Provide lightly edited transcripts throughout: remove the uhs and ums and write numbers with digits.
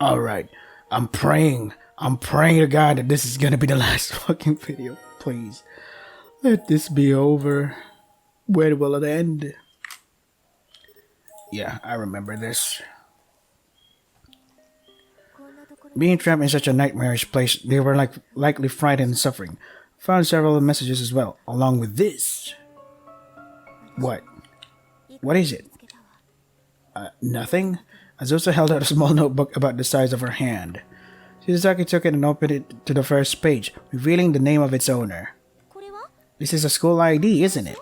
Alright, I'm praying. I'm praying to God that this is gonna be the last fucking video. Please. Let this be over. When will it end? Yeah, I remember this. Being trapped in such a nightmarish place, they were likely frightened and suffering. Found several messages as well, along with this. What? What is it? Nothing? Azusa held out a small notebook about the size of her hand. Shizaki took it and opened it to the first page, revealing the name of its owner. This is a school ID, isn't it?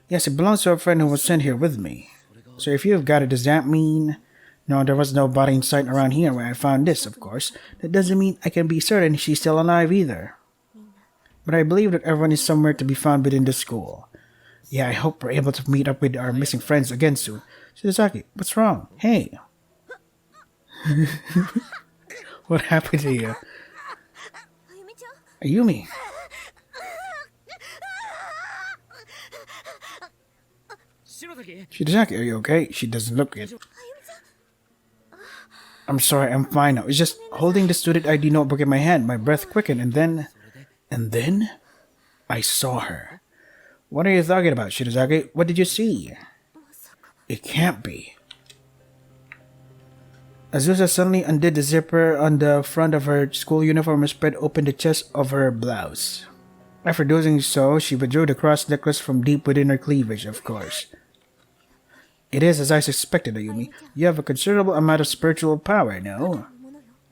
Yes, it belongs to a friend who was sent here with me. So if you've got it, does that mean... No, there was no body in sight around here when I found this, of course. That doesn't mean I can be certain she's still alive either. But I believe that everyone is somewhere to be found within the school. Yeah, I hope we're able to meet up with our missing friends again soon. Shizaki, what's wrong? Hey! What happened to you? Ayumi! Shizaki, are you okay? She doesn't look it. I'm sorry, I'm fine now. It's just holding the student ID notebook in my hand. My breath quickened and then... And then? I saw her. What are you talking about, Shirazaki? What did you see? It can't be. Azusa suddenly undid the zipper on the front of her school uniform and spread open the chest of her blouse. After doing so, she withdrew the cross necklace from deep within her cleavage, of course. It is as I suspected, Ayumi. You have a considerable amount of spiritual power, no?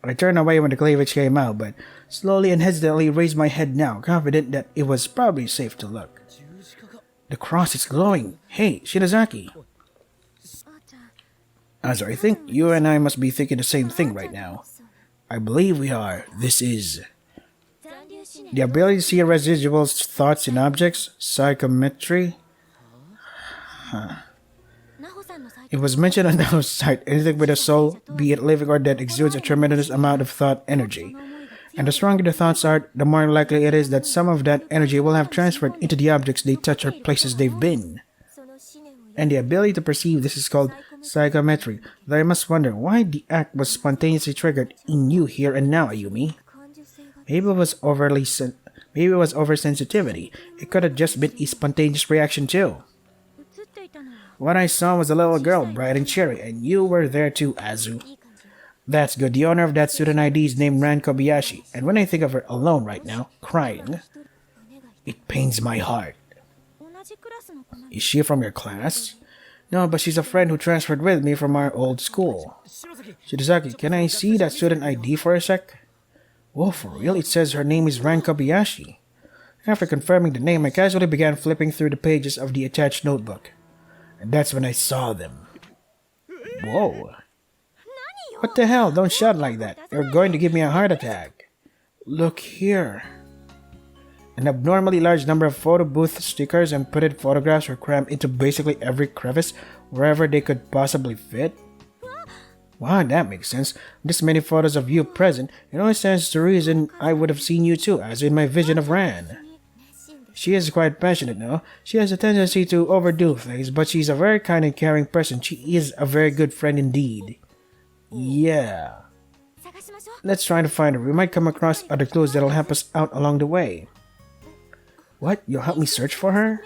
I turned away when the cleavage came out, but slowly and hesitantly raised my head now, confident that it was probably safe to look. The cross is glowing. Hey, Shirazaki. Azu, I think you and I must be thinking the same thing right now. I believe we are. This is... The ability to see residual thoughts in objects, psychometry. It was mentioned on the site, anything with a soul, be it living or dead, exudes a tremendous amount of thought energy. And the stronger the thoughts are, the more likely it is that some of that energy will have transferred into the objects they touch or places they've been. And the ability to perceive this is called psychometry, though I must wonder why the act was spontaneously triggered in you here and now, Ayumi. Maybe it was oversensitivity. It could have just been a spontaneous reaction too. What I saw was a little girl, bright and cheery, and you were there too, Azu. That's good. The owner of that student ID is named Ran Kobayashi, and when I think of her alone right now, crying, it pains my heart. Is she from your class? No, but she's a friend who transferred with me from our old school. Shirazaki, can I see that student ID for a sec? Whoa, for real? It says her name is Ran Kobayashi. After confirming the name, I casually began flipping through the pages of the attached notebook. And that's when I saw them. Whoa. What the hell? Don't shout like that. You're going to give me a heart attack. Look here. An abnormally large number of photo booth stickers and printed photographs were crammed into basically every crevice wherever they could possibly fit. Wow, that makes sense. This many photos of you present, it only stands to reason I would have seen you too, as in my vision of Ran. She is quite passionate now. She has a tendency to overdo things, but she's a very kind and caring person. She is a very good friend indeed. Yeah. Let's try to find her. We might come across other clues that'll help us out along the way. What? You'll help me search for her?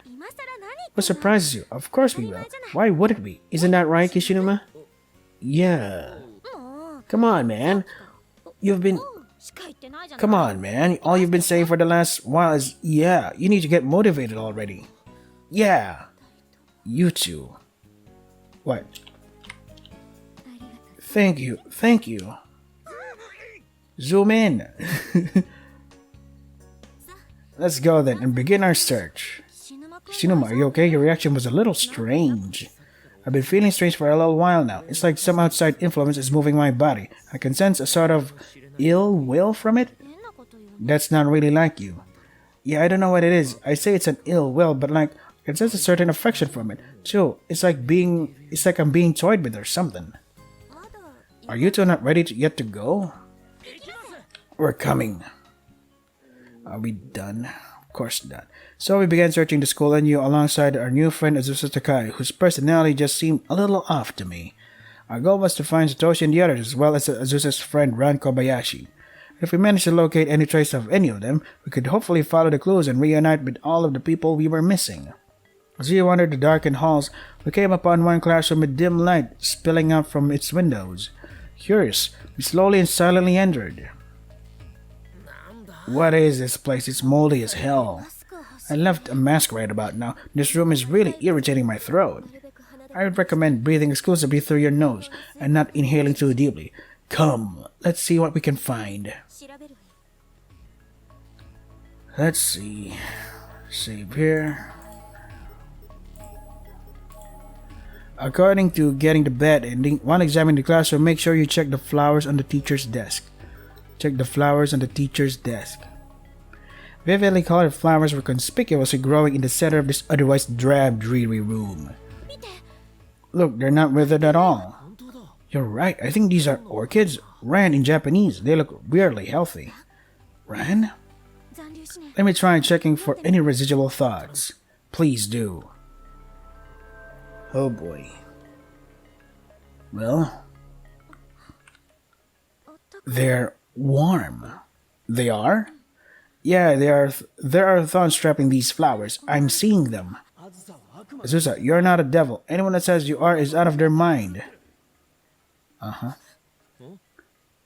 What surprises you? Of course we will. Why wouldn't we? Isn't that right, Kishinuma? Yeah. Come on, man. Come on, man. All you've been saying for the last while is, yeah. You need to get motivated already. Yeah. You two. What? Thank you. Thank you. Zoom in. Let's go then and begin our search. Shinuma, are you okay? Your reaction was a little strange. I've been feeling strange for a little while now. It's like some outside influence is moving my body. I can sense a sort of ill will from it. That's not really like you. Yeah, I don't know what it is. I say it's an ill will, but like, I can sense a certain affection from it. Too. It's like I'm being toyed with or something. Are you two not ready yet to go? We're coming. Are we done? Of course not. So we began searching the school and you alongside our new friend Azusa Takai, whose personality just seemed a little off to me. Our goal was to find Satoshi and the others, as well as Azusa's friend Ran Kobayashi. If we managed to locate any trace of any of them, we could hopefully follow the clues and reunite with all of the people we were missing. As we wandered the darkened halls, we came upon one classroom with dim light spilling out from its windows. Curious, we slowly and silently entered. What is this place? It's moldy as hell. I left a mask right about now. This room is really irritating my throat. I would recommend breathing exclusively through your nose and not inhaling too deeply. Come, let's see what we can find. Let's see. Save here. According to getting to bed ending, while examining the classroom, make sure you check the flowers on the teacher's desk. Check the flowers on the teacher's desk. Vividly colored flowers were conspicuously growing in the center of this otherwise drab, dreary room. Look, they're not withered at all. You're right, I think these are orchids. Ran in Japanese. They look weirdly healthy. Ran? Let me try checking for any residual thoughts. Please do. Oh boy. Well, they're warm. They are? Yeah, there are thorns trapping these flowers. I'm seeing them. Azusa, you're not a devil. Anyone that says you are is out of their mind. Uh-huh.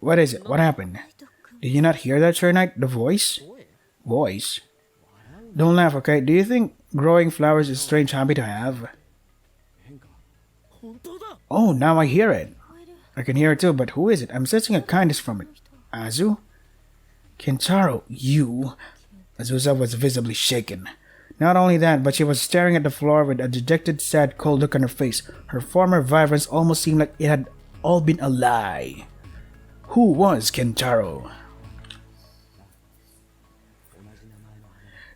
What is it? What happened? Did you not hear that, Sir Knight? The voice? Voice? Don't laugh, okay? Do you think growing flowers is a strange hobby to have? Oh, now I hear it. I can hear it too, but who is it? I'm sensing a kindness from it. Azu? Kentaro, you? Azusa was visibly shaken. Not only that, but she was staring at the floor with a dejected, sad, cold look on her face. Her former vibrance almost seemed like it had all been a lie. Who was Kentaro?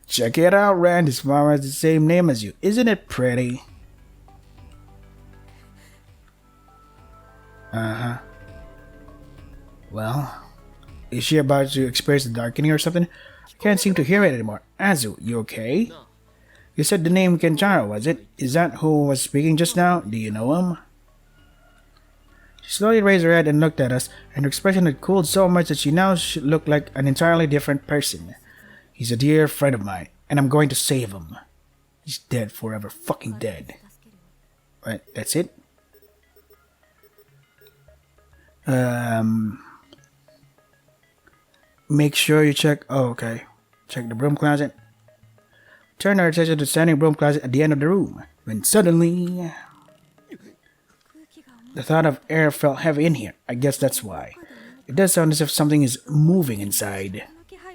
Check it out, Rand. His flower has the same name as you. Isn't it pretty? Uh-huh. Well, is she about to experience the darkening or something? I can't seem to hear it anymore. Azu, you okay? You said the name Kentaro, was it? Is that who was speaking just now? Do you know him? She slowly raised her head and looked at us, and her expression had cooled so much that she now looked like an entirely different person. He's a dear friend of mine, and I'm going to save him. He's dead forever, fucking dead. What, that's it? Make sure you check... Oh, okay. Check the broom closet. Turn our attention to the standing broom closet at the end of the room, when suddenly... The thought of air felt heavy in here. I guess that's why. It does sound as if something is moving inside.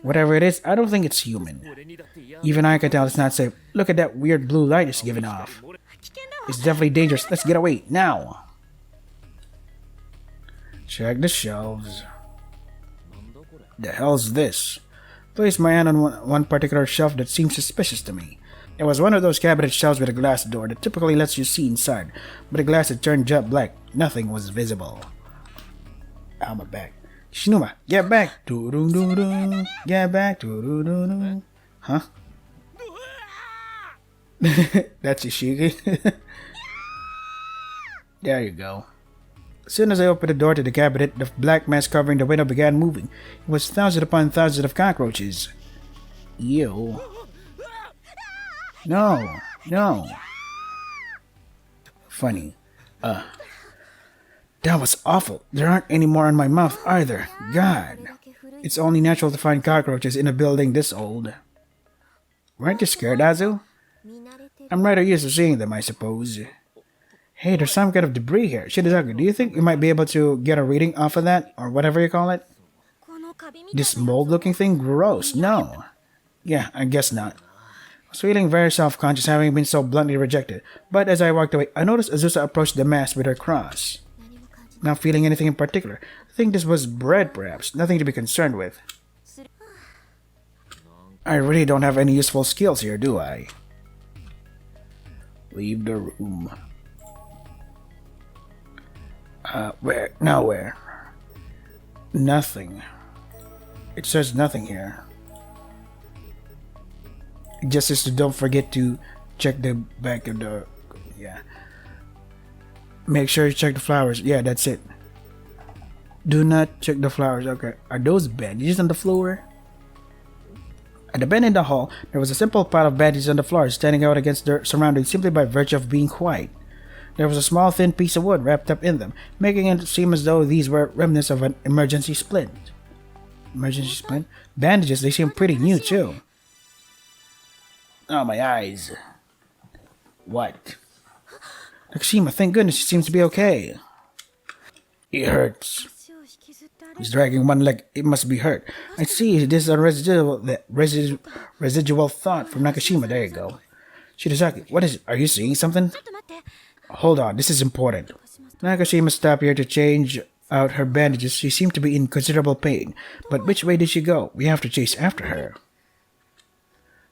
Whatever it is, I don't think it's human. Even I can tell it's not safe. Look at that weird blue light it's giving off. It's definitely dangerous. Let's get away, now! Check the shelves. The hell's this? Placed my hand on one particular shelf that seemed suspicious to me. It was one of those cabinet shelves with a glass door that typically lets you see inside, but the glass had turned jet black. Nothing was visible. Ow, my back. Shinuma, get back! Doo-doo-doo-doo. Get back! Doo-doo-doo-doo. Huh? That's Ishiki. There you go. As soon as I opened the door to the cabinet, the black mass covering the window began moving. It was thousands upon thousands of cockroaches. Ew. No. No. Funny. That was awful. There aren't any more in my mouth either. God. It's only natural to find cockroaches in a building this old. Weren't you scared, Azu? I'm rather used to seeing them, I suppose. Hey, there's some kind of debris here. Shizuku, do you think you might be able to get a reading off of that, or whatever you call it? This mold-looking thing? Gross. No. Yeah, I guess not. I was feeling very self-conscious having been so bluntly rejected, but as I walked away, I noticed Azusa approach the mass with her cross. Not feeling anything in particular. I think this was bread, perhaps. Nothing to be concerned with. I really don't have any useful skills here, do I? Leave the room. Where? Now where? Nothing. It says nothing here. It just says to don't forget to check the back of the... Yeah. Make sure you check the flowers. Yeah, that's it. Do not check the flowers. Okay. Are those bandages on the floor? At the bend in the hall, there was a simple pile of bandages on the floor, standing out against their surroundings simply by virtue of being white. There was a small thin piece of wood wrapped up in them, making it seem as though these were remnants of an emergency splint. Emergency splint? Bandages, they seem pretty new too. Oh, my eyes. What? Nakashima, thank goodness she seems to be okay. It hurts. He's dragging one leg. It must be hurt. I see. This is a residual thought from Nakashima. There you go. Shirazaki, what is it? Are you seeing something? Hold on. This is important. Nakashima stopped here to change out her bandages. She seemed to be in considerable pain. But which way did she go? We have to chase after her.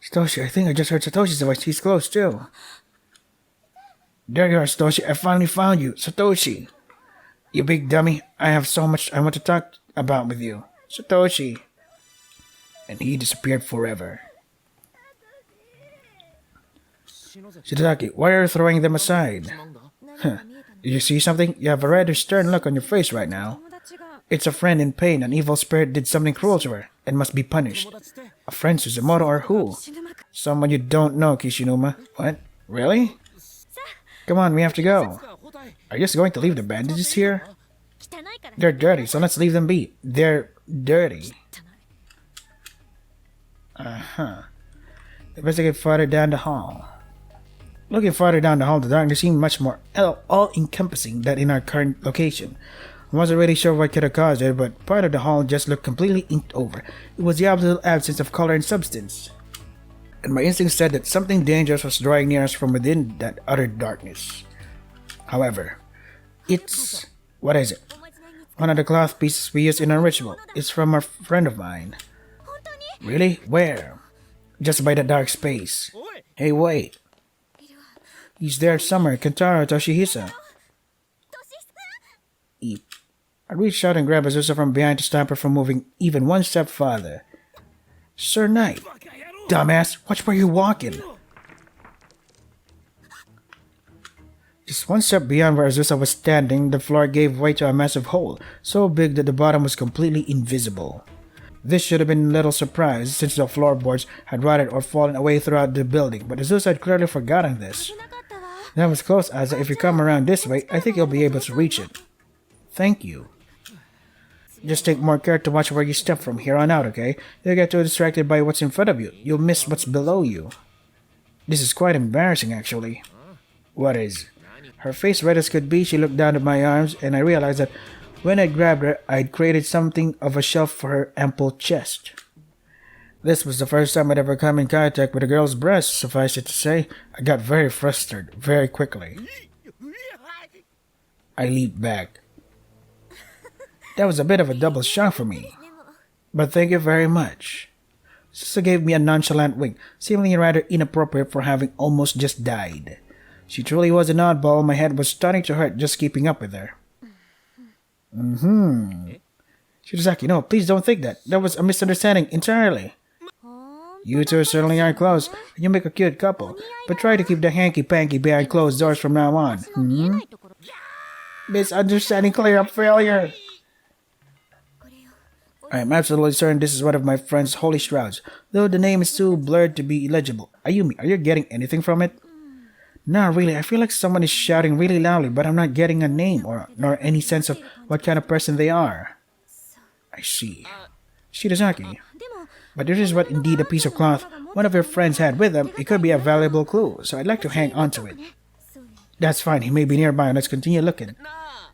Satoshi, I think I just heard Satoshi's voice. He's close too. There you are, Satoshi. I finally found you. Satoshi. You big dummy. I have so much I want to talk about with you. Satoshi. And he disappeared forever. Shirazaki, why are you throwing them aside? Huh. Did you see something? You have a rather stern look on your face right now. It's a friend in pain. An evil spirit did something cruel to her and must be punished. A friend, Suzumoto, or who? Someone you don't know, Kishinuma. What? Really? Come on, we have to go. Are you just going to leave the bandages here? They're dirty, so let's leave them be. They're dirty. Investigate farther down the hall. Looking farther down the hall, the darkness seemed much more all-encompassing than in our current location. I wasn't really sure what could have caused it, but part of the hall just looked completely inked over. It was the absolute absence of color and substance. And my instinct said that something dangerous was drawing near us from within that utter darkness. However, it's... what is it? One of the cloth pieces we used in our ritual. It's from a friend of mine. Really? Where? Just by the dark space. Hey, wait. He's there somewhere. Kentaro Toshihisa. Eep. I reached out and grabbed Azusa from behind to stop her from moving even one step farther. Sir Knight. Dumbass, watch where you're walking. Just one step beyond where Azusa was standing, the floor gave way to a massive hole, so big that the bottom was completely invisible. This should have been a little surprise, since the floorboards had rotted or fallen away throughout the building, but Azusa had clearly forgotten this. That was close, Asa. If you come around this way, I think you'll be able to reach it. Thank you. Just take more care to watch where you step from here on out, okay? You'll get too distracted by what's in front of you. You'll miss what's below you. This is quite embarrassing, actually. What is? Her face red as could be, she looked down at my arms, and I realized that when I grabbed her, I'd created something of a shelf for her ample chest. This was the first time I'd ever come in contact with a girl's breast, suffice it to say. I got very frustrated, very quickly. I leaped back. That was a bit of a double shock for me. But thank you very much. Sister gave me a nonchalant wink, seemingly rather inappropriate for having almost just died. She truly was an oddball. My head was starting to hurt just keeping up with her. Shirazaki, no, please don't think that. That was a misunderstanding entirely. You two certainly are close, and you make a cute couple. But try to keep the hanky-panky behind closed doors from now on. Misunderstanding clear up failure. I am absolutely certain this is one of my friend's holy shrouds, though the name is too blurred to be legible. Ayumi, are you getting anything from it? No, really, I feel like someone is shouting really loudly, but I'm not getting a name nor any sense of what kind of person they are. I see. Shirazaki. But this is what indeed a piece of cloth one of your friends had with them. It could be a valuable clue, so I'd like to hang on to it. That's fine, he may be nearby. Let's continue looking.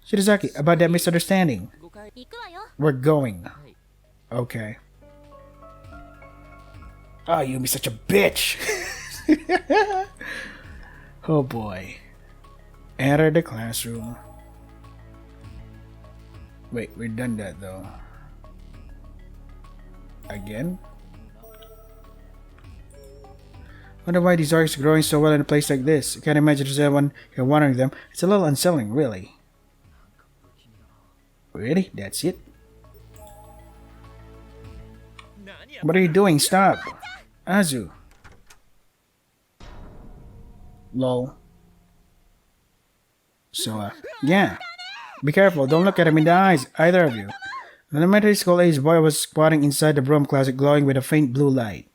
Shirazaki, about that misunderstanding. We're going. Okay. Oh, you be such a bitch. Oh boy. Enter the classroom. Wait, we're done that though. Again? Wonder why these orchids are growing so well in a place like this. I can't imagine there's anyone here watering them. It's a little unsettling, really. Really? That's it? What are you doing? Stop! Azu. Lol. Yeah. Be careful, don't look at him in the eyes, either of you. An elementary school age boy was squatting inside the broom closet glowing with a faint blue light.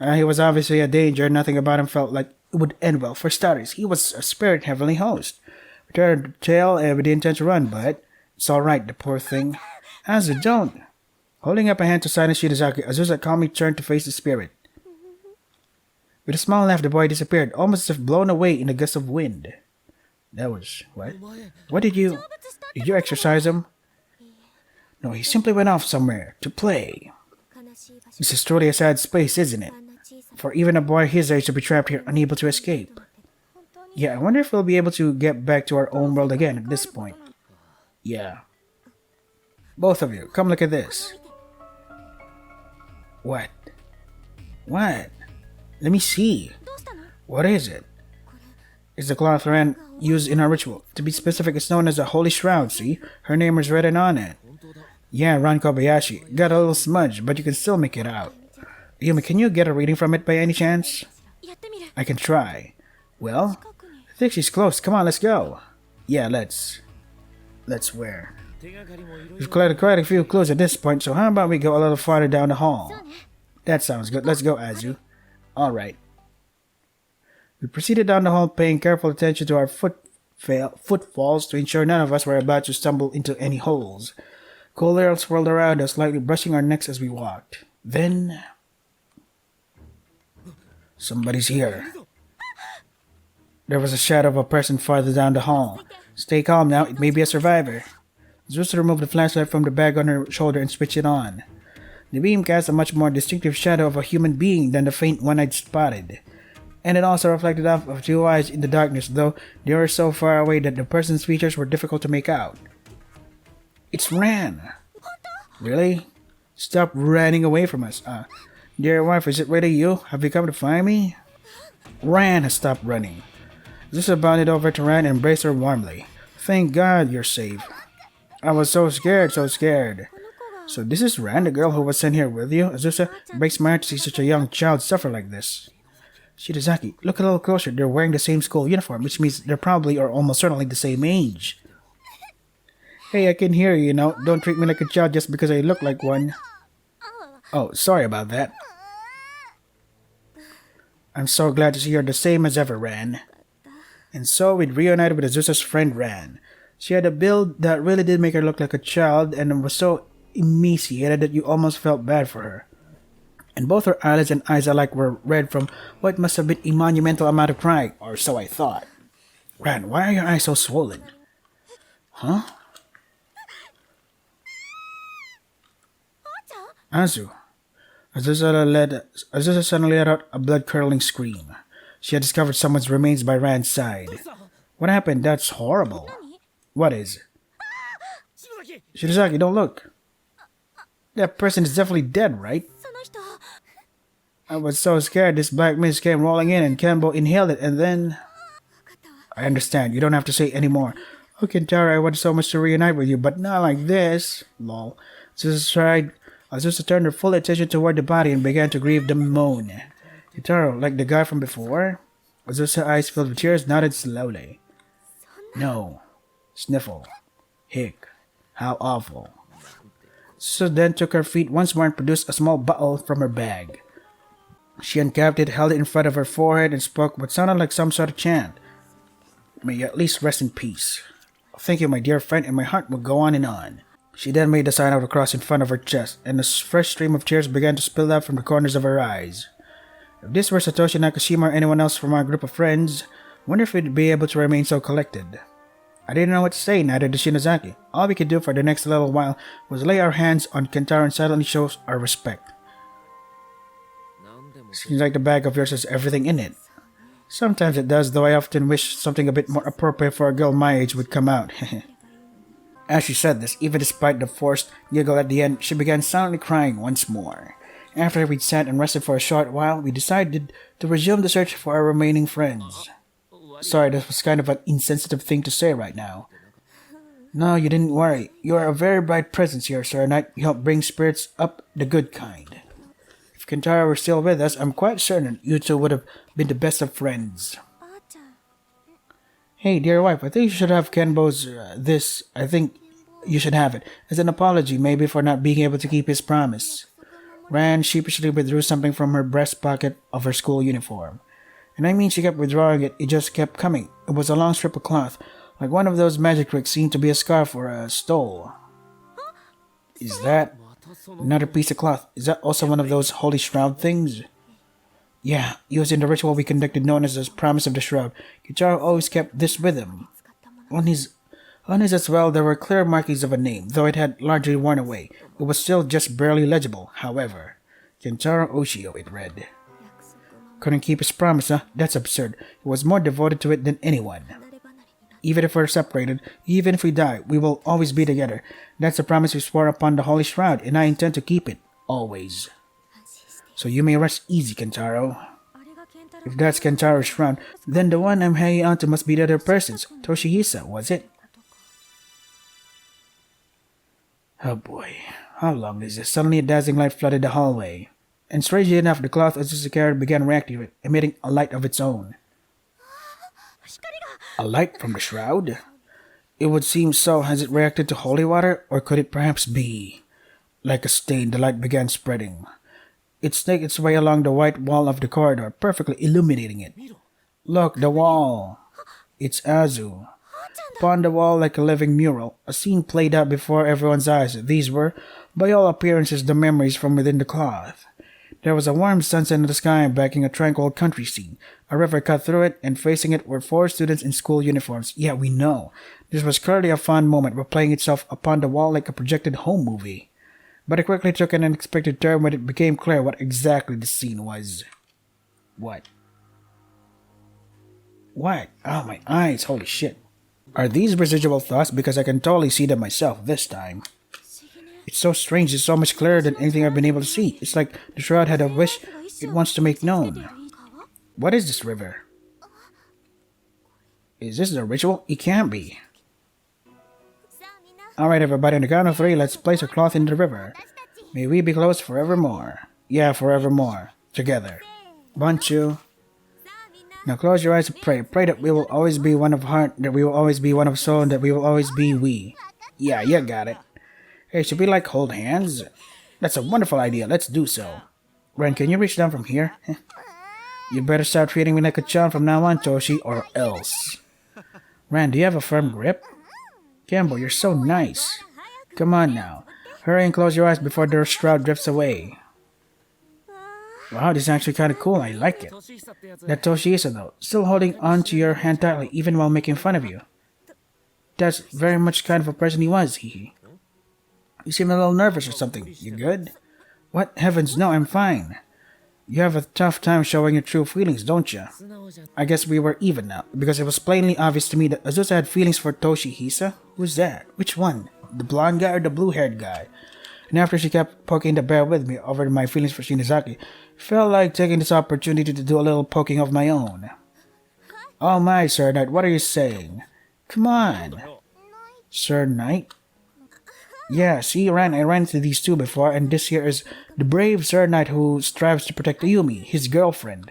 He was obviously a danger, nothing about him felt like it would end well. For starters, he was a spirit heavenly host. We turned the tail with the intent to run, but it's alright, the poor thing. Azu, don't! Holding up a hand to silence Shirazaki, Azusa calmly turned to face the spirit. With a small laugh, the boy disappeared, almost as if blown away in a gust of wind. That was... what? What did you... Did you exorcise him? No, he simply went off somewhere, to play. This is truly a sad space, isn't it? For even a boy his age to be trapped here, unable to escape. Yeah, I wonder if we'll be able to get back to our own world again at this point. Yeah. Both of you, come look at this. What? What? Let me see. What is it? It's the cloth Ran used in our ritual. To be specific, it's known as a holy shroud, see? Her name is written on it. Yeah, Ran Kobayashi. Got a little smudge, but you can still make it out. Yumi, can you get a reading from it by any chance? I can try. Well, I think she's close. Come on, let's go. Yeah, let's where? We've collected quite a few clues at this point, so how about we go a little farther down the hall? That sounds good. Let's go, Azu. Alright. We proceeded down the hall, paying careful attention to our footfalls to ensure none of us were about to stumble into any holes. Cool air swirled around us, lightly brushing our necks as we walked. Then... somebody's here. There was a shadow of a person farther down the hall. Stay calm now, it may be a survivor. Zusa removed the flashlight from the bag on her shoulder and switched it on. The beam cast a much more distinctive shadow of a human being than the faint one I'd spotted. And it also reflected off of two eyes in the darkness, though they were so far away that the person's features were difficult to make out. It's Ran! Really? Stop running away from us. Dear wife, is it really you? Have you come to find me? Ran has stopped running. Zusa bounded over to Ran and embraced her warmly. Thank God you're safe. I was so scared, so scared. So this is Ran, the girl who was sent here with you? Azusa, it breaks my heart to see such a young child suffer like this. Shirazaki, look a little closer. They're wearing the same school uniform, which means they're probably or almost certainly the same age. Hey, I can hear you, you know. Don't treat me like a child just because I look like one. Oh, sorry about that. I'm so glad to see you're the same as ever, Ran. And so we'd reunited with Azusa's friend Ran. She had a build that really did make her look like a child and was so emaciated that you almost felt bad for her. And both her eyelids and eyes alike were red from what must have been a monumental amount of crying, or so I thought. Ran, why are your eyes so swollen? Huh? Azu. Azusa suddenly let out a blood-curdling scream. She had discovered someone's remains by Ran's side. What happened? That's horrible. What is? Shirazaki, don't look. That person is definitely dead, right? I was so scared this black mist came rolling in and Kenbo inhaled it and then... I understand, you don't have to say any more. Oh, Kentaro, I want so much to reunite with you, but not like this. Lol. Azusa turned her full attention toward the body and began to grieve the moan. Kentaro, like the guy from before? Azusa's eyes filled with tears, nodded slowly. No. Sniffle. Hick. How awful. So then took her feet once more and produced a small bottle from her bag. She uncapped it, held it in front of her forehead, and spoke what sounded like some sort of chant. May you at least rest in peace. Thank you, my dear friend, and my heart will go on and on. She then made the sign of the cross in front of her chest, and a fresh stream of tears began to spill out from the corners of her eyes. If this were Satoshi Nakashima or anyone else from our group of friends, I wonder if we'd be able to remain so collected. I didn't know what to say, neither did Shinozaki. All we could do for the next little while was lay our hands on Kentaro and silently show our respect. Seems like the bag of yours has everything in it. Sometimes it does, though I often wish something a bit more appropriate for a girl my age would come out. As she said this, even despite the forced giggle at the end, she began silently crying once more. After we'd sat and rested for a short while, we decided to resume the search for our remaining friends. Sorry, this was kind of an insensitive thing to say right now. No, you didn't worry. You are a very bright presence here, Sir Knight. You help bring spirits up the good kind. If Kentaro were still with us, I'm quite certain you two would have been the best of friends. Hey, dear wife, I think you should have Kenbo's this. I think you should have it. As an apology, maybe for not being able to keep his promise. Ran sheepishly withdrew something from her breast pocket of her school uniform. And I mean she kept withdrawing it, it just kept coming. It was a long strip of cloth, like one of those magic tricks seen to be a scarf or a stole. Is that another piece of cloth? Is that also one of those holy shroud things? Yeah, used in the ritual we conducted known as the Promise of the Shroud. Kicharo always kept this with him. On his as well, there were clear markings of a name, though it had largely worn away. It was still just barely legible, however. Kentaro Oshio, it read. Couldn't keep his promise, huh? That's absurd. He was more devoted to it than anyone. Even if we're separated, even if we die, we will always be together. That's a promise we swore upon the Holy Shroud, and I intend to keep it. Always. So you may rest easy, Kentaro. If that's Kentaro's shroud, then the one I'm hanging on to must be the other person's. Toshihisa, was it? Oh boy, how long is this? Suddenly a dazzling light flooded the hallway. And strangely enough, the cloth Azusa carried began reacting, emitting a light of its own. A light from the shroud? It would seem so. Has it reacted to holy water? Or could it perhaps be? Like a stain, the light began spreading. It snaked its way along the white wall of the corridor, perfectly illuminating it. Look, the wall. It's Azu. Upon the wall, like a living mural, a scene played out before everyone's eyes. These were, by all appearances, the memories from within the cloth. There was a warm sunset in the sky backing a tranquil country scene. A river cut through it, and facing it were 4 students in school uniforms. Yeah, we know. This was clearly a fond moment, replaying itself upon the wall like a projected home movie. But it quickly took an unexpected turn when it became clear what exactly the scene was. What? What? Oh, my eyes, holy shit. Are these residual thoughts? Because I can totally see them myself this time. It's so strange, it's so much clearer than anything I've been able to see. It's like the shroud had a wish it wants to make known. What is this river? Is this the ritual? It can't be. Alright everybody, on the count of 3, let's place our cloth in the river. May we be close forevermore. Yeah, forevermore. Together. Banchu. Now close your eyes and pray. Pray that we will always be one of heart, that we will always be one of soul, and that we will always be we. Yeah, you got it. Hey, should we like hold hands? That's a wonderful idea. Let's do so. Ren, can you reach down from here? You'd better start treating me like a child from now on, Toshi, or else. Ren, do you have a firm grip? Gambo, you're so nice. Come on now. Hurry and close your eyes before the shroud drifts away. Wow, this is actually kind of cool. I like it. That Toshihisa, though, still holding on to your hand tightly even while making fun of you. That's very much kind of a person he was, hehe. You seem a little nervous or something. You good? What? Heavens, no, I'm fine. You have a tough time showing your true feelings, don't you? I guess we were even now, because it was plainly obvious to me that Azusa had feelings for Toshihisa. Who's that? Which one? The blonde guy or the blue-haired guy? And after she kept poking the bear with me over my feelings for Shinozaki, felt like taking this opportunity to do a little poking of my own. Oh my, Sir Knight, what are you saying? Come on. Sir Knight? Yeah, see, I ran into these two before, and this here is the brave Sir Knight who strives to protect Ayumi, his girlfriend.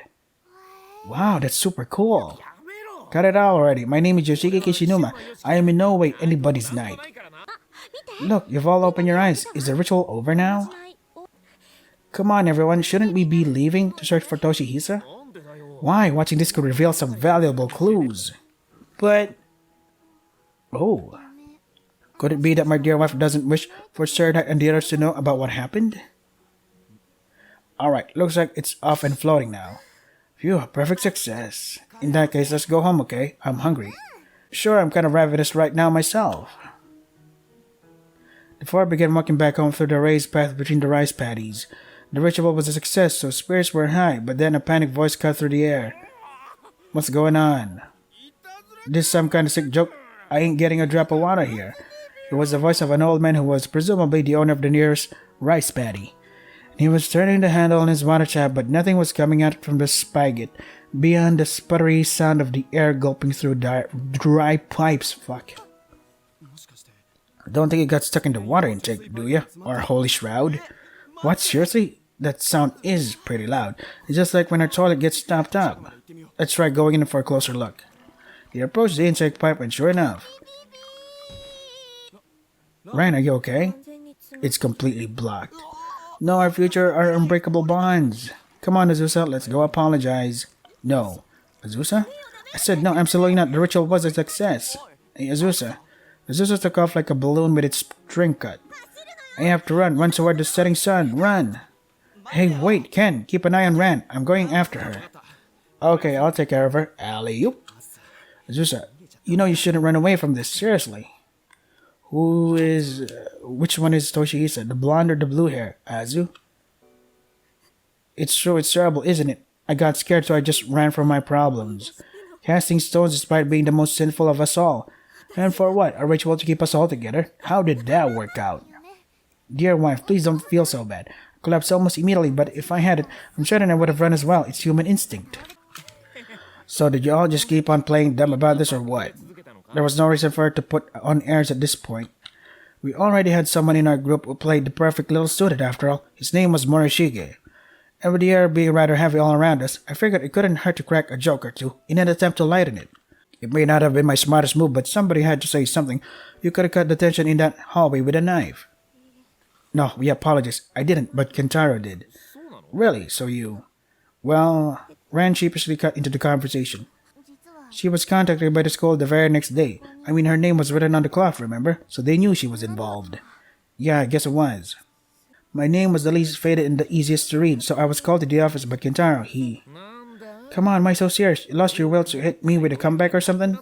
Wow, that's super cool. Cut it out already. My name is Yoshiki Kishinuma. I am in no way anybody's knight. Look, you've all opened your eyes. Is the ritual over now? Come on, everyone. Shouldn't we be leaving to search for Toshihisa? Why? Watching this could reveal some valuable clues. But... oh... could it be that my dear wife doesn't wish for Sir Knight and the others to know about what happened? Alright, looks like it's off and floating now. Phew, perfect success. In that case, let's go home, okay? I'm hungry. Sure, I'm kind of ravenous right now myself. The four began walking back home through the raised path between the rice paddies. The ritual was a success, so spirits were high, but then a panicked voice cut through the air. What's going on? This some kind of sick joke? I ain't getting a drop of water here. It was the voice of an old man who was presumably the owner of the nearest rice paddy. He was turning the handle on his water tap, but nothing was coming out from the spigot beyond the sputtery sound of the air gulping through dry pipes. Fuck. Don't think it got stuck in the water intake, do you? Or holy shroud? What, seriously? That sound is pretty loud. It's just like when our toilet gets stopped up. Let's try going in for a closer look. He approached the insect pipe and sure enough... Ren, are you okay? It's completely blocked. No, our future are unbreakable bonds. Come on, Azusa, let's go apologize. No. Azusa? I said no, absolutely not. The ritual was a success. Hey, Azusa. Azusa took off like a balloon with its string cut. I have to run. Run toward the setting sun. Run. Hey, wait, Ken. Keep an eye on Ran. I'm going after her. Okay, I'll take care of her. Alley-oop. Azusa, you know you shouldn't run away from this. Seriously. Which one is Toshihisa? The blonde or the blue hair? Azu? It's true, it's terrible, isn't it? I got scared, so I just ran from my problems. Casting stones despite being the most sinful of us all. And for what? A ritual to keep us all together? How did that work out? Dear wife, please don't feel so bad. I collapsed almost immediately, but if I had it, I'm sure that I would have run as well. It's human instinct. So did you all just keep on playing dumb about this or what? There was no reason for it to put on airs at this point. We already had someone in our group who played the perfect little student after all. His name was Morishige. And with the air being rather heavy all around us, I figured it couldn't hurt to crack a joke or two in an attempt to lighten it. It may not have been my smartest move, but somebody had to say something. You could have cut the tension in that hallway with a knife. No, we apologize. I didn't, but Kentaro did. Really? So you... Well, Ran sheepishly cut into the conversation. She was contacted by the school the very next day. I mean, her name was written on the cloth, remember? So they knew she was involved. Yeah, I guess it was. My name was the least faded and the easiest to read, so I was called to the office, but Kentaro, he... Come on, why so serious? You lost your will to hit me with a comeback or something?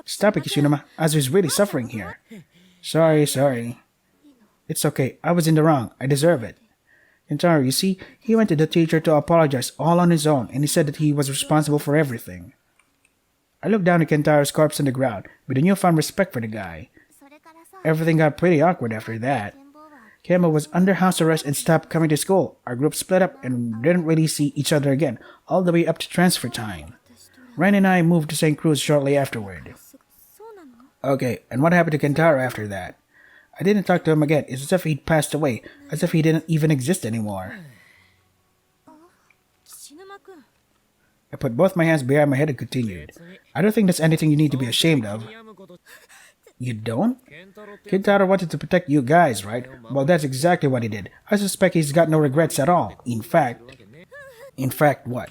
Stop it, Kishunuma. Azu's really suffering here. Sorry. It's okay. I was in the wrong. I deserve it. Kentaro, you see, he went to the teacher to apologize all on his own, and he said that he was responsible for everything. I looked down at Kentaro's corpse on the ground, with a newfound respect for the guy. Everything got pretty awkward after that. Kemba was under house arrest and stopped coming to school. Our group split up and didn't really see each other again, all the way up to transfer time. Ren and I moved to St. Cruz shortly afterward. Okay, and what happened to Kentaro after that? I didn't talk to him again. It's as if he'd passed away, as if he didn't even exist anymore. I put both my hands behind my head and continued. I don't think there's anything you need to be ashamed of. You don't? Kentaro wanted to protect you guys, right? Well, that's exactly what he did. I suspect he's got no regrets at all. In fact, what?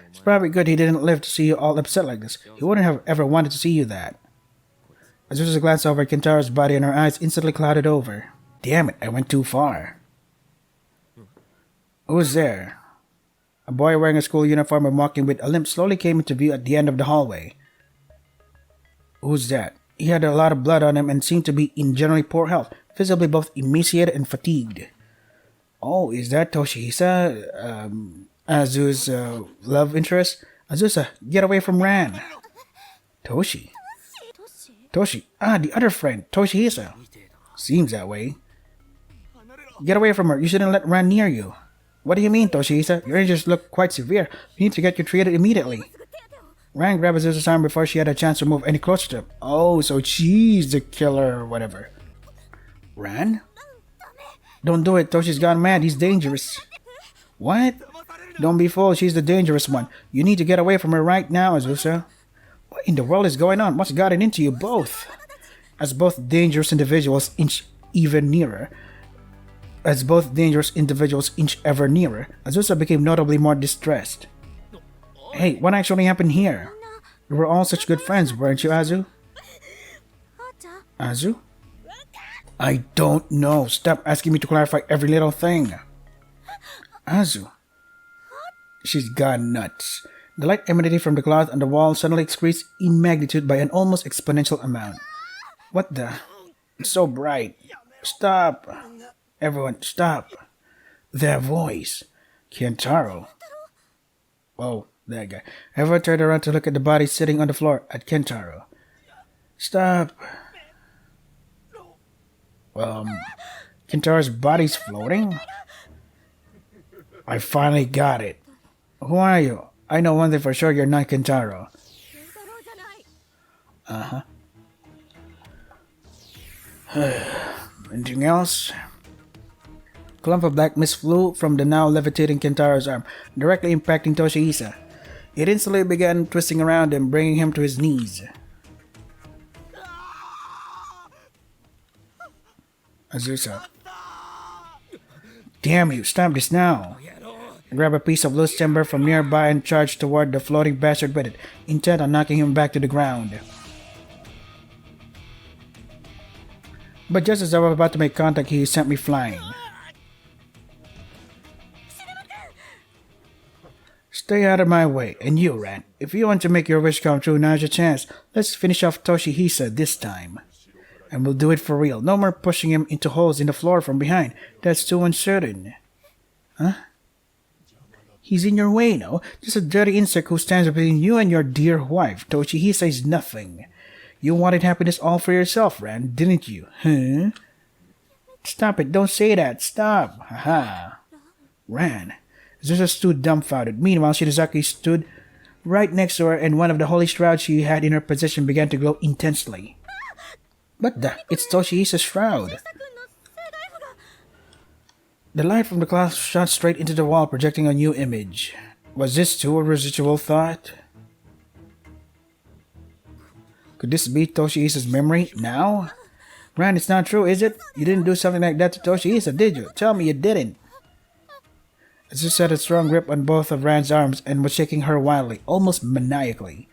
It's probably good he didn't live to see you all upset like this. He wouldn't have ever wanted to see you that. As I glanced over at Kentaro's body and her eyes instantly clouded over. Damn it, I went too far. Who's there? A boy wearing a school uniform and walking with a limp slowly came into view at the end of the hallway. Who's that? He had a lot of blood on him and seemed to be in generally poor health, visibly both emaciated and fatigued. Oh, is that Toshihisa? Azu's love interest? Azusa, get away from Ran. Toshi? The other friend, Toshihisa. Seems that way. Get away from her. You shouldn't let Ran near you. What do you mean, Toshihisa? Your injuries look quite severe. You need to get you treated immediately. Ran grabbed Azusa's arm before she had a chance to move any closer to him. Oh, so she's the killer or whatever. Ran? Don't do it. Toshi's gone mad. He's dangerous. What? Don't be fooled. She's the dangerous one. You need to get away from her right now, Azusa. What in the world is going on? What's gotten into you both? As both dangerous individuals inch ever nearer, Azusa became notably more distressed. Hey, what actually happened here? We were all such good friends, weren't you, Azu? Azu? I don't know. Stop asking me to clarify every little thing. Azu. She's gone nuts. The light emanating from the cloth on the wall suddenly increased in magnitude by an almost exponential amount. What the? It's so bright. Stop. Everyone, stop. That voice. Kentaro. Whoa, that guy. Everyone turned around to look at the body sitting on the floor at Kentaro. Stop. Kentaro's body's floating? I finally got it. Who are you? I know one thing for sure, you're not Kentaro. Anything else? A clump of black mist flew from the now levitating Kentaro's arm, directly impacting Toshihisa. It instantly began twisting around him, bringing him to his knees. Azusa. Damn you, stop this now. Grab a piece of loose timber from nearby and charged toward the floating bastard with it, intent on knocking him back to the ground. But just as I was about to make contact, he sent me flying. Stay out of my way, and you, Ran. If you want to make your wish come true, now's your chance. Let's finish off Toshihisa this time. And we'll do it for real. No more pushing him into holes in the floor from behind. That's too uncertain. Huh? He's in your way, no? Just a dirty insect who stands between you and your dear wife. Toshihisa is nothing. You wanted happiness all for yourself, Ran, didn't you? Huh? Stop it, don't say that. Stop. Haha. Ran. Zusa stood dumbfounded. Meanwhile, Shirizaki stood right next to her, and one of the holy shrouds she had in her possession began to glow intensely. What the? It's Toshihisa's shroud. The light from the cloth shot straight into the wall, projecting a new image. Was this too a residual thought? Could this be Toshihisa's memory now? Ran, it's not true, is it? You didn't do something like that to Toshihisa, did you? Tell me you didn't. Azusa had a strong grip on both of Ran's arms and was shaking her wildly, almost maniacally.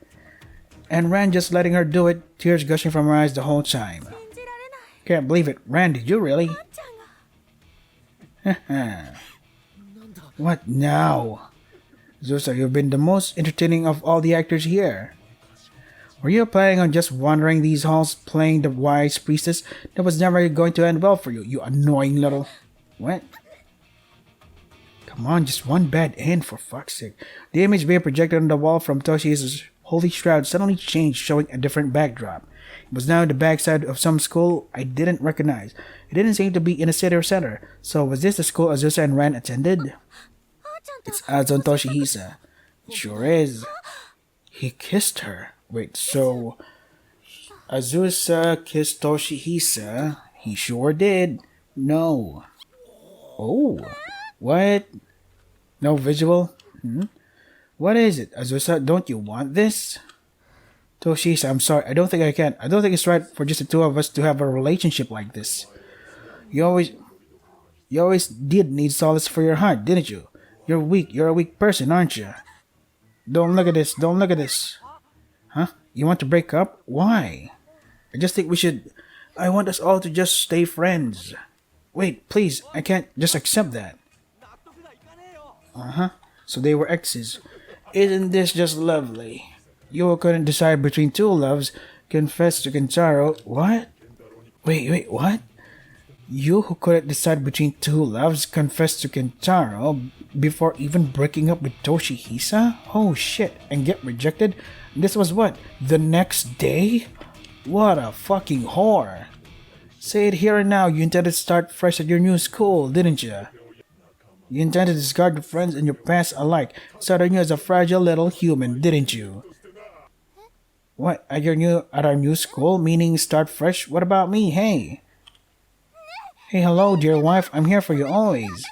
And Ran just letting her do it, tears gushing from her eyes the whole time. Can't believe it. Ran, did you really? What now? Azusa, you've been the most entertaining of all the actors here. Were you planning on just wandering these halls playing the wise priestess? That was never going to end well for you, you annoying little... What? Come on, just one bad end for fuck's sake. The image being projected on the wall from Toshihisa's holy shroud suddenly changed, showing a different backdrop. It was now the backside of some school I didn't recognize. It didn't seem to be in a city or center. So was this the school Azusa and Ran attended? It's Azon Toshihisa. It sure is. He kissed her. Wait, so Azusa kissed Toshihisa? He sure did. No. Oh. What? No visual? What is it? Azusa, don't you want this? Toshihisa, I'm sorry. I don't think I can. I don't think it's right for just the two of us to have a relationship like this. You always did need solace for your heart, didn't you? You're weak. You're a weak person, aren't you? Don't look at this. Don't look at this. Huh? You want to break up? Why? I just think we should... I want us all to just stay friends. Wait, please. I can't just accept that. Uh-huh. So they were exes. Isn't this just lovely? You couldn't decide between two loves. Confess to Kentaro. What? Wait, what? You who couldn't decide between two loves confessed to Kentaro before even breaking up with Toshihisa? Oh shit, and get rejected? This was what? The next day? What a fucking whore. Say it here and now, you intended to start fresh at your new school, didn't you? You intended to discard your friends and your past alike, starting you as a fragile little human, didn't you? What, at our new school, meaning start fresh? What about me, hey? Hey, hello, dear wife, I'm here for you always.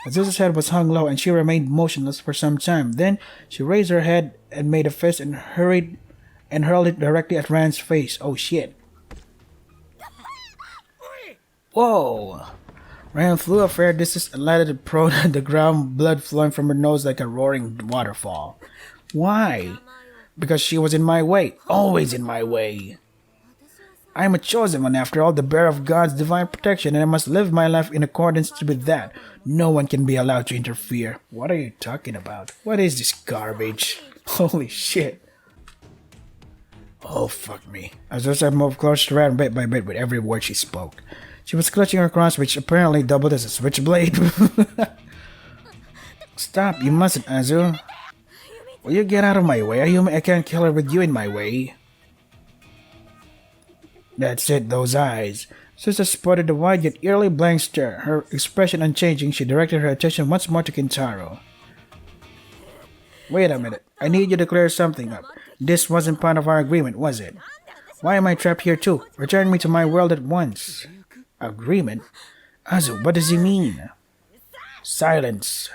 Azusa's head was hung low and she remained motionless for some time. Then she raised her head and made a fist and hurled it directly at Ran's face. Oh shit. Whoa! Ran flew a fair distance and landed prone on the ground, blood flowing from her nose like a roaring waterfall. Why? Because she was in my way. Always in my way. I am a chosen one, after all, the bearer of God's divine protection, and I must live my life in accordance with that. No one can be allowed to interfere. What are you talking about? What is this garbage? Holy shit. Oh, fuck me. Azusa moved closer to Ran bit by bit with every word she spoke. She was clutching her cross, which apparently doubled as a switchblade. Stop, you mustn't, Azu. Will you get out of my way? I can't kill her with you in my way. That's it, those eyes. Susa spotted the wide yet eerily blank stare. Her expression unchanging, she directed her attention once more to Kentaro. Wait a minute. I need you to clear something up. This wasn't part of our agreement, was it? Why am I trapped here too? Return me to my world at once. Agreement? Azu, what does he mean? Silence.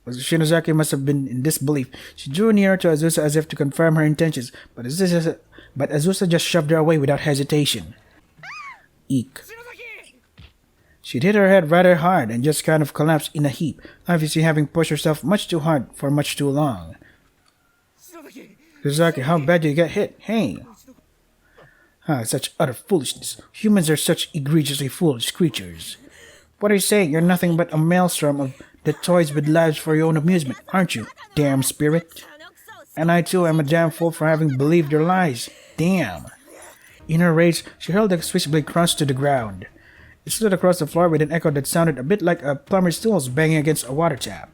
Shinozaki must have been in disbelief. She drew nearer to Azusa as if to confirm her intentions, but Azusa just shoved her away without hesitation. Eek. She'd hit her head rather hard and just kind of collapsed in a heap, obviously having pushed herself much too hard for much too long. Shinozaki, how bad did you get hit? Hey! Such utter foolishness. Humans are such egregiously foolish creatures. What are you saying? You're nothing but a maelstrom of the toys with lives for your own amusement, aren't you? Damn spirit. And I too am a damn fool for having believed your lies. Damn. In her rage, she hurled the switchblade crunch to the ground. It slid across the floor with an echo that sounded a bit like a plumber's tools banging against a water tap.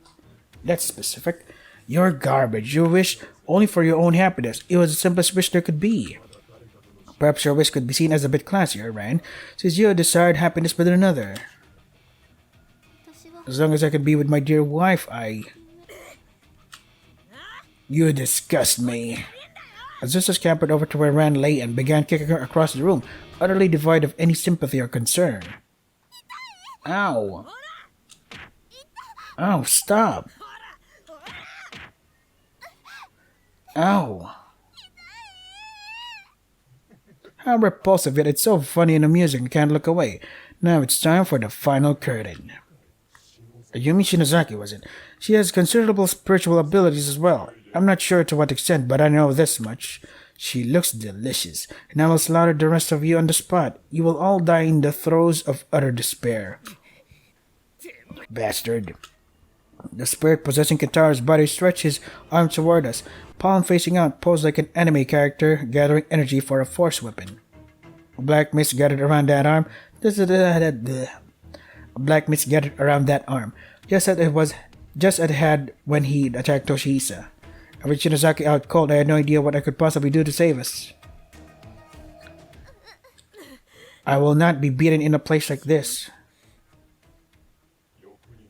That's specific. You're garbage. You wish only for your own happiness. It was the simplest wish there could be. Perhaps your wish could be seen as a bit classier, Ryan, since you desired happiness with another. As long as I could be with my dear wife, You disgust me. Azusa scampered over to where Ran lay and began kicking her across the room, utterly devoid of any sympathy or concern. Ow! Ow, stop! Ow! How repulsive, yet it's so funny and amusing I can't look away. Now it's time for the final curtain. Ayumi Shinozaki, was it? She has considerable spiritual abilities as well. I'm not sure to what extent, but I know this much. She looks delicious, and I will slaughter the rest of you on the spot. You will all die in the throes of utter despair. Bastard. The spirit possessing Kentaro's body stretched his arm toward us, palm facing out, posed like an anime character, gathering energy for a force weapon. A black mist gathered around that arm. A black mist gathered around that arm, just as it had when he attacked Toshihisa. With Shinozaki out cold, I had no idea what I could possibly do to save us. I will not be beaten in a place like this.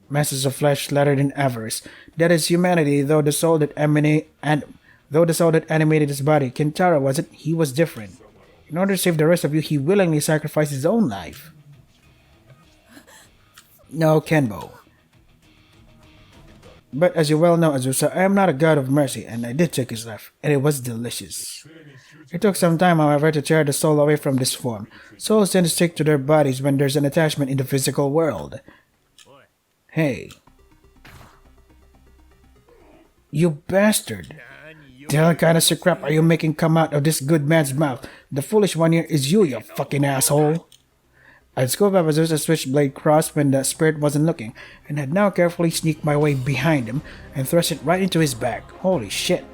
Masses of flesh slaughtered in avarice. That is humanity, though the soul that animated his body. Kentaro wasn't. He was different. In order to save the rest of you, he willingly sacrificed his own life. No, Kenbo. But as you well know, Azusa, I am not a god of mercy, and I did take his life, and it was delicious. It took some time, however, to tear the soul away from this form. Souls tend to stick to their bodies when there's an attachment in the physical world. Hey. You bastard. The hell kind of sick crap are you making come out of this good man's mouth? The foolish one here is you fucking asshole. I'd scooped up Azusa's switchblade cross when the spirit wasn't looking, and had now carefully sneaked my way behind him and thrust it right into his back. Holy shit.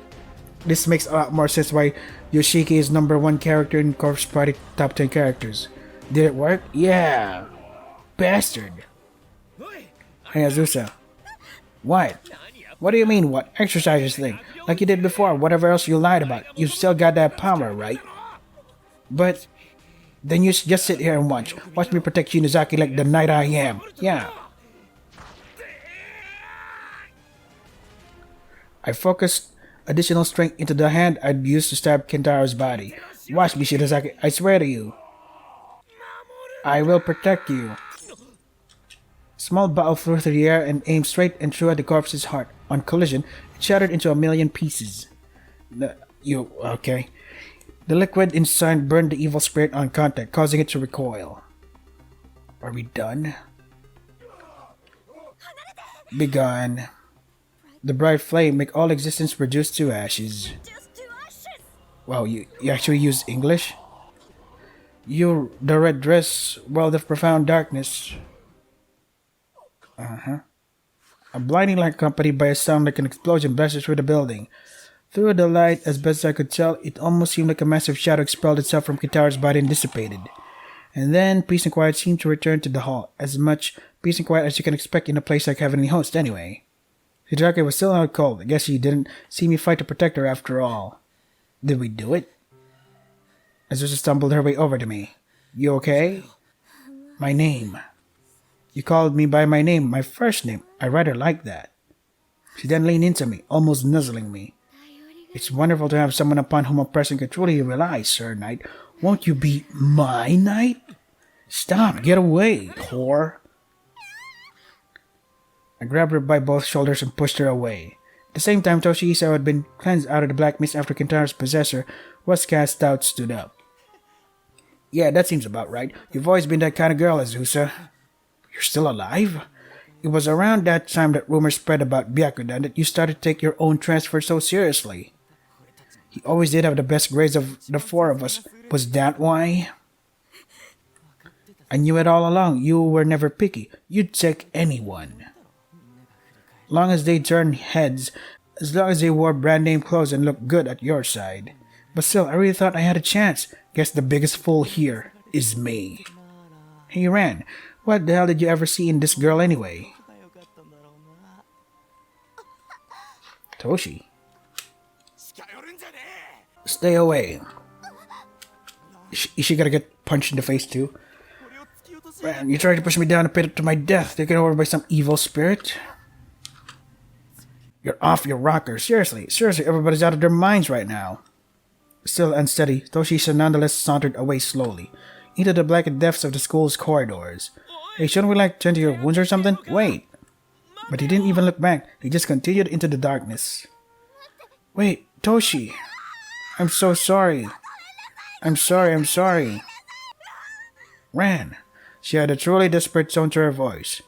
This makes a lot more sense why Yoshiki is #1 character in Corpse Party top 10 characters. Did it work? Yeah. Bastard. Hey Azusa. What? What do you mean what? Exercise this thing. Like you did before, whatever else you lied about. You still got that power, right? But then you just sit here and watch. Watch me protect Shinozaki like the knight I am. Yeah. I focused additional strength into the hand I'd used to stab Kentaro's body. Watch me, Shinozaki. I swear to you. I will protect you. Small bottle flew through the air and aimed straight and true at the corpse's heart. On collision, it shattered into a million pieces. Okay. The liquid inside burned the evil spirit on contact, causing it to recoil. Are we done? Begone. The bright flame make all existence reduce to ashes. Wow, you actually use English? The red dress, world of profound darkness. A blinding light accompanied by a sound like an explosion blasted through the building. Through the light, as best I could tell, it almost seemed like a massive shadow expelled itself from Kentaro's body and dissipated. And then peace and quiet seemed to return to the hall. As much peace and quiet as you can expect in a place like Heavenly Host, anyway. Hidaki was still out cold. I guess she didn't see me fight to protect her after all. Did we do it? Azusa stumbled her way over to me. You okay? My name. You called me by my name, my first name. I rather like that. She then leaned into me, almost nuzzling me. It's wonderful to have someone upon whom a person can truly rely, Sir Knight. Won't you be my knight? Stop, get away, whore. I grabbed her by both shoulders and pushed her away. At the same time, Toshihisa, who had been cleansed out of the black mist after Kentaro's possessor was cast out, stood up. Yeah, that seems about right. You've always been that kind of girl, Azusa. You're still alive? It was around that time that rumors spread about Byakudan that you started to take your own transfer so seriously. He always did have the best grades of the four of us. Was that why? I knew it all along. You were never picky. You'd take anyone. Long as they turned heads, as long as they wore brand name clothes and looked good at your side. But still, I really thought I had a chance. Guess the biggest fool here is me. Hey Ran, what the hell did you ever see in this girl anyway? Toshi. Stay away. Is she gonna get punched in the face too? Man, you tried to push me down a pit to my death, taken over by some evil spirit? You're off your rocker. Seriously, everybody's out of their minds right now. Still unsteady, Toshihisa nonetheless sauntered away slowly, into the blackened depths of the school's corridors. Hey, shouldn't we tend to your wounds or something? Wait! But he didn't even look back, he just continued into the darkness. Wait, Toshi! I'm so sorry. I'm sorry. Ran! She had a truly desperate tone to her voice.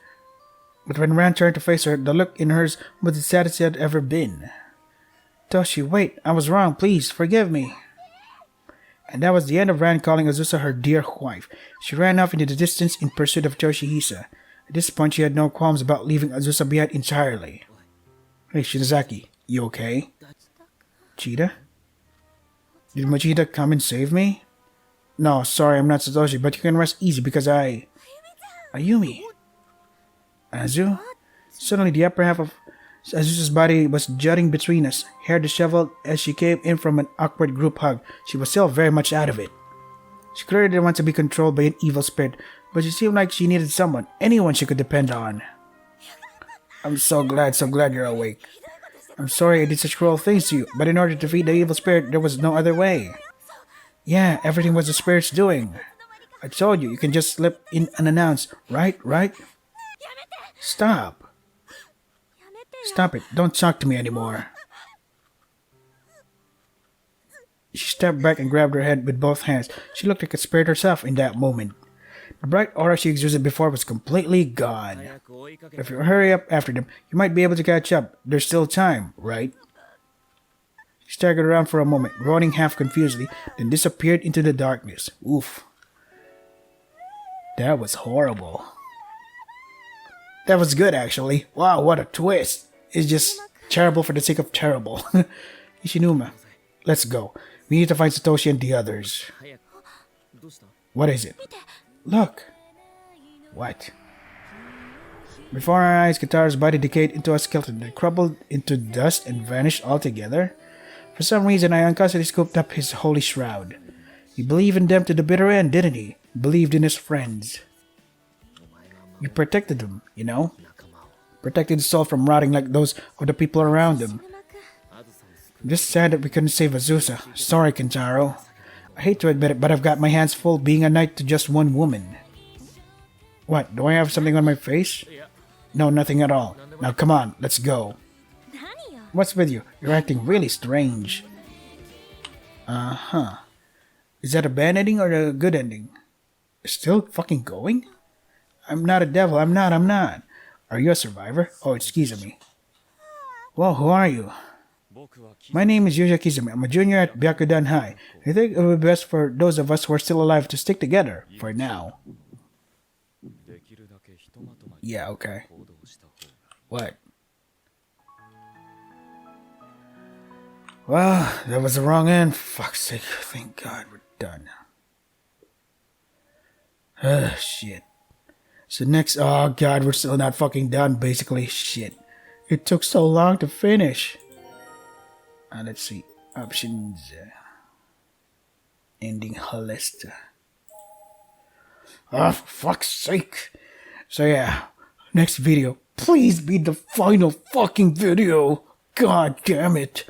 But when Ran turned to face her, the look in hers was the saddest it had ever been. Toshi, wait, I was wrong, please, forgive me. And that was the end of Ran calling Azusa her dear wife. She ran off into the distance in pursuit of Toshihisa. At this point, she had no qualms about leaving Azusa behind entirely. Hey, Shinazaki, you okay? Cheetah? Did Machida come and save me? No, sorry, I'm not Satoshi, but you can rest easy because Ayumi. Azu? Suddenly, the upper half of Azusa's body was jutting between us, hair disheveled as she came in from an awkward group hug. She was still very much out of it. She clearly didn't want to be controlled by an evil spirit, but she seemed like she needed someone, anyone she could depend on. I'm so glad you're awake. I'm sorry I did such cruel things to you, but in order to defeat the evil spirit, there was no other way. Yeah, everything was the spirit's doing. I told you, you can just slip in unannounced, right? Stop it, don't talk to me anymore. She stepped back and grabbed her head with both hands. She looked like a spirit herself in that moment. The bright aura she exuded before was completely gone. If you hurry up after them, you might be able to catch up. There's still time, right? She staggered around for a moment, groaning half confusedly, then disappeared into the darkness. Oof. That was horrible. That was good, actually. Wow, what a twist. It's just terrible for the sake of terrible. Ishinuma, let's go. We need to find Satoshi and the others. What is it? Look. What? Before our eyes, Kentaro's body decayed into a skeleton that crumbled into dust and vanished altogether. For some reason, I unconsciously scooped up his holy shroud. He believed in them to the bitter end, didn't he? Believed in his friends. You protected them, you know? Protected his soul from rotting like those of the people around him. I'm just sad that we couldn't save Azusa. Sorry, Kentaro. I hate to admit it, but I've got my hands full being a knight to just one woman. What, do I have something on my face? No, nothing at all. Now come on, let's go. What's with you? You're acting really strange. Uh-huh. Is that a bad ending or a good ending? Still fucking going? I'm not a devil, I'm not. Are you a survivor? Oh, excuse me. Well, who are you? My name is Yuja Kizumi. I'm a junior at Byakudan High. I think it would be best for those of us who are still alive to stick together, for now. Yeah, okay. What? Well, that was the wrong end. Fuck's sake. Thank God we're done. Shit. So next, oh God, we're still not fucking done, basically. Shit. It took so long to finish. Let's see. Options. Ending Halesta. Oh, for fuck's sake. So yeah, next video. Please be the final fucking video. God damn it.